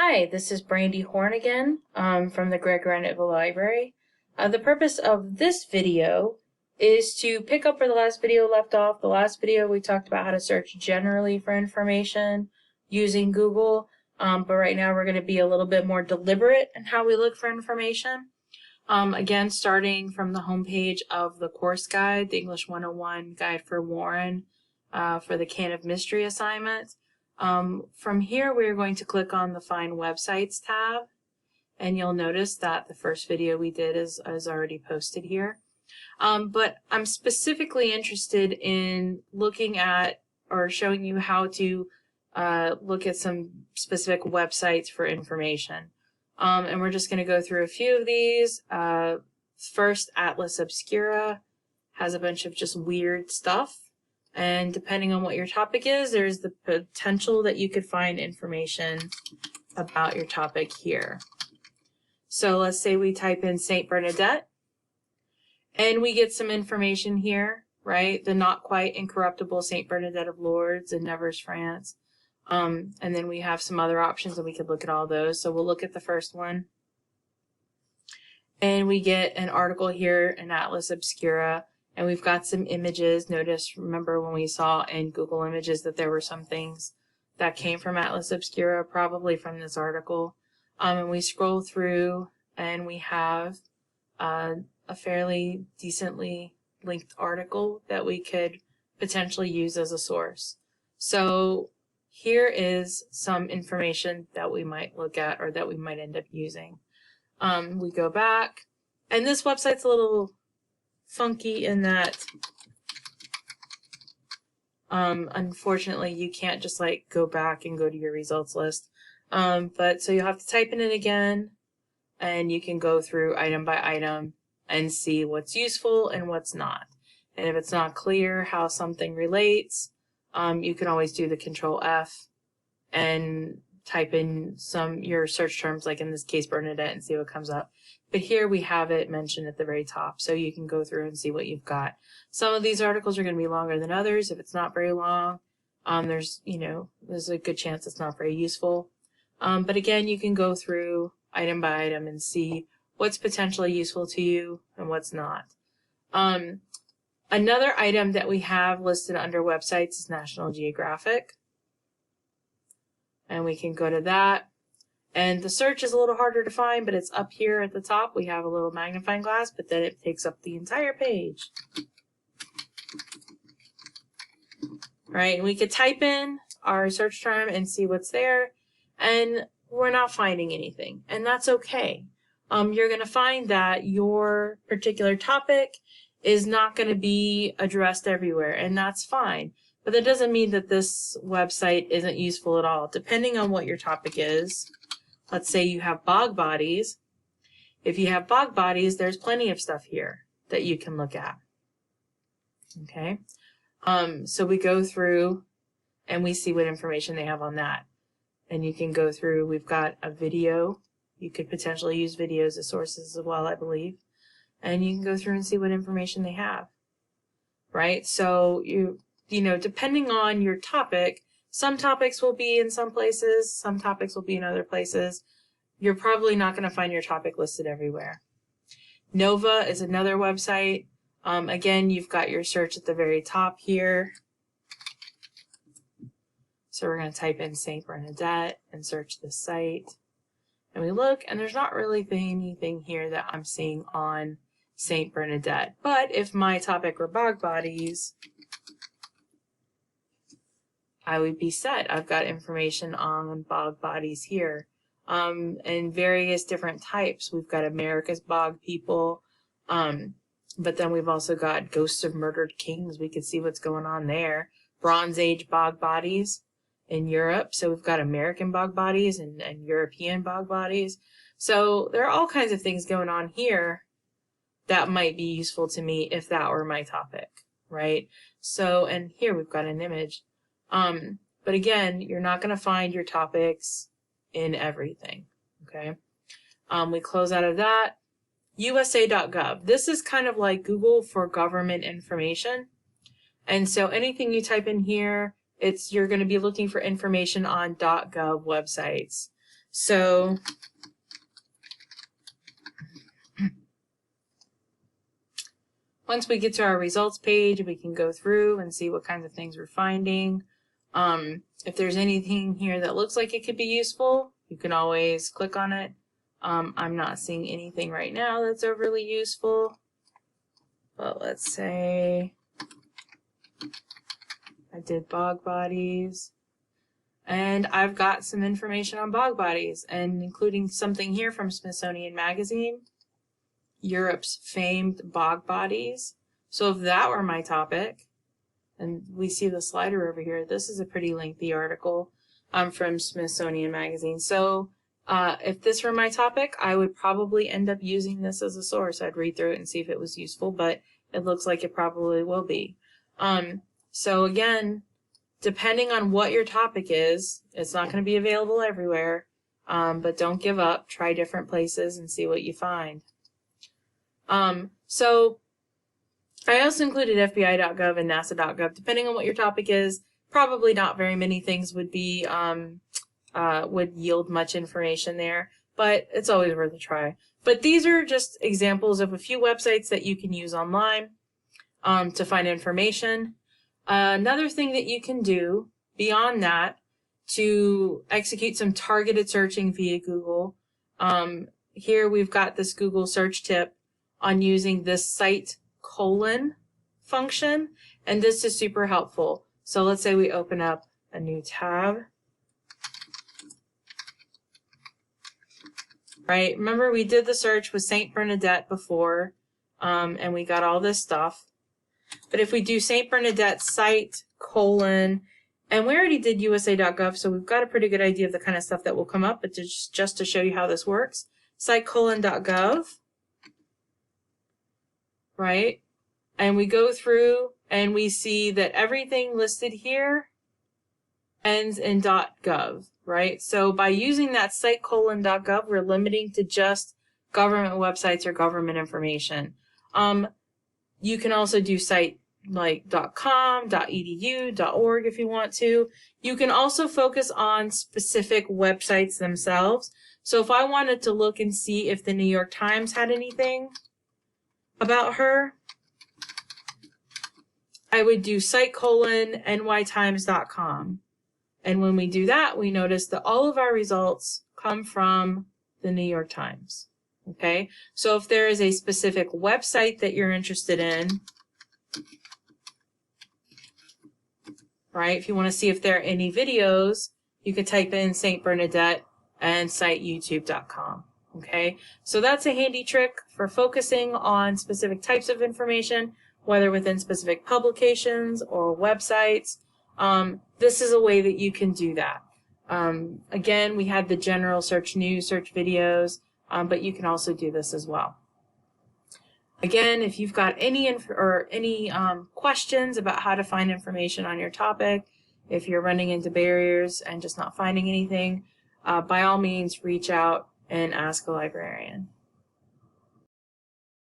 Hi, this is Brandy Horn again from the Greg Rennetville Library. The purpose of this video is to pick up where the last video left off. The last video we talked about how to search generally for information using Google, but right now we're going to be a little bit more deliberate in how we look for information. Again, starting from the homepage of the course guide, the English 101 Guide for Warren for the Can of Mystery assignment. From here, we're going to click on the Find Websites tab, and you'll notice that the first video we did is already posted here. But I'm specifically interested in looking at or showing you how to look at some specific websites for information. And we're just going to go through a few of these. First, Atlas Obscura has a bunch of just weird stuff. And depending on what your topic is, there's the potential that you could find information about your topic here. So let's say we type in St. Bernadette, and we get some information here, right? The not quite incorruptible St. Bernadette of Lourdes in Nevers, France. And then we have some other options, and we could look at all those. So we'll look at the first one. And we get an article here in Atlas Obscura. And we've got some images. Remember when we saw in Google Images that there were some things that came from Atlas Obscura, probably from this article. And we scroll through and we have a fairly decently linked article that we could potentially use as a source. So here is some information that we might look at or that we might end up using. We go back, and this website's a little funky in that unfortunately you can't just like go back and go to your results list, but so you'll have to type in it again, and you can go through item by item and see what's useful and what's not. And if it's not clear how something relates, you can always do the Control F and type in your search terms, like in this case Bernadette, and see what comes up. But here we have it mentioned at the very top, so you can go through and see what you've got. Some of these articles are going to be longer than others. If it's not very long, there's a good chance it's not very useful. But again, you can go through item by item and see what's potentially useful to you and what's not. Another item that we have listed under websites is National Geographic. And we can go to that. And the search is a little harder to find, but it's up here at the top. We have a little magnifying glass, but then it takes up the entire page. Right, and we could type in our search term and see what's there, and we're not finding anything, and that's okay. You're going to find that your particular topic is not going to be addressed everywhere, and that's fine. But that doesn't mean that this website isn't useful at all, depending on what your topic is. Let's say you have bog bodies. If you have bog bodies, there's plenty of stuff here that you can look at. Okay, so we go through and we see what information they have on that. And you can go through, we've got a video. You could potentially use videos as sources as well, I believe. And you can go through and see what information they have. Right, so you know, depending on your topic, some topics will be in some places, some topics will be in other places. You're probably not going to find your topic listed everywhere. Nova is another website. Again, you've got your search at the very top here. So we're going to type in St. Bernadette and search this site. And we look, and there's not really anything here that I'm seeing on St. Bernadette. But if my topic were bog bodies, I would be set. I've got information on bog bodies here, and various different types. We've got America's bog people, but then we've also got ghosts of murdered kings. We could see what's going on there. Bronze Age bog bodies in Europe. So we've got American bog bodies and European bog bodies. So there are all kinds of things going on here that might be useful to me if that were my topic, right? So, and here we've got an image. But again, you're not going to find your topics in everything, okay? We close out of that. USA.gov. This is kind of like Google for government information. And so anything you type in here, you're going to be looking for information on .gov websites. So once we get to our results page, we can go through and see what kinds of things we're finding. If there's anything here that looks like it could be useful, you can always click on it. I'm not seeing anything right now that's overly useful, but let's say I did bog bodies, and I've got some information on bog bodies, and including something here from Smithsonian Magazine, Europe's famed bog bodies. So if that were my topic, and we see the slider over here, this is a pretty lengthy article from Smithsonian Magazine. So if this were my topic, I would probably end up using this as a source. I'd read through it and see if it was useful, but it looks like it probably will be. So again, depending on what your topic is, it's not going to be available everywhere, but don't give up. Try different places and see what you find. So I also included FBI.gov and NASA.gov. Depending on what your topic is, probably not very many things would be would yield much information there, but it's always worth a try. But these are just examples of a few websites that you can use online to find information. Another thing that you can do beyond that to execute some targeted searching via Google, here we've got this Google search tip on using this cite colon function, and this is super helpful. So let's say we open up a new tab. Right, remember we did the search with St. Bernadette before, and we got all this stuff. But if we do St. Bernadette cite colon, and we already did USA.gov, so we've got a pretty good idea of the kind of stuff that will come up, but just to show you how this works, cite::gov, right? And we go through and we see that everything listed here ends in .gov, right? So by using that cite::gov, we're limiting to just government websites or government information. You can also do cite like .com, .edu, .org if you want to. You can also focus on specific websites themselves. So if I wanted to look and see if the New York Times had anything about her, I would do cite::nytimes.com. And when we do that, we notice that all of our results come from the New York Times. Okay, so if there is a specific website that you're interested in, right, if you want to see if there are any videos, you could type in St. Bernadette and cite youtube.com. Okay, so that's a handy trick for focusing on specific types of information, whether within specific publications or websites. This is a way that you can do that. Again, we had the general search news, search videos, but you can also do this as well. Again, if you've got any questions about how to find information on your topic, if you're running into barriers and just not finding anything, by all means reach out and ask a librarian.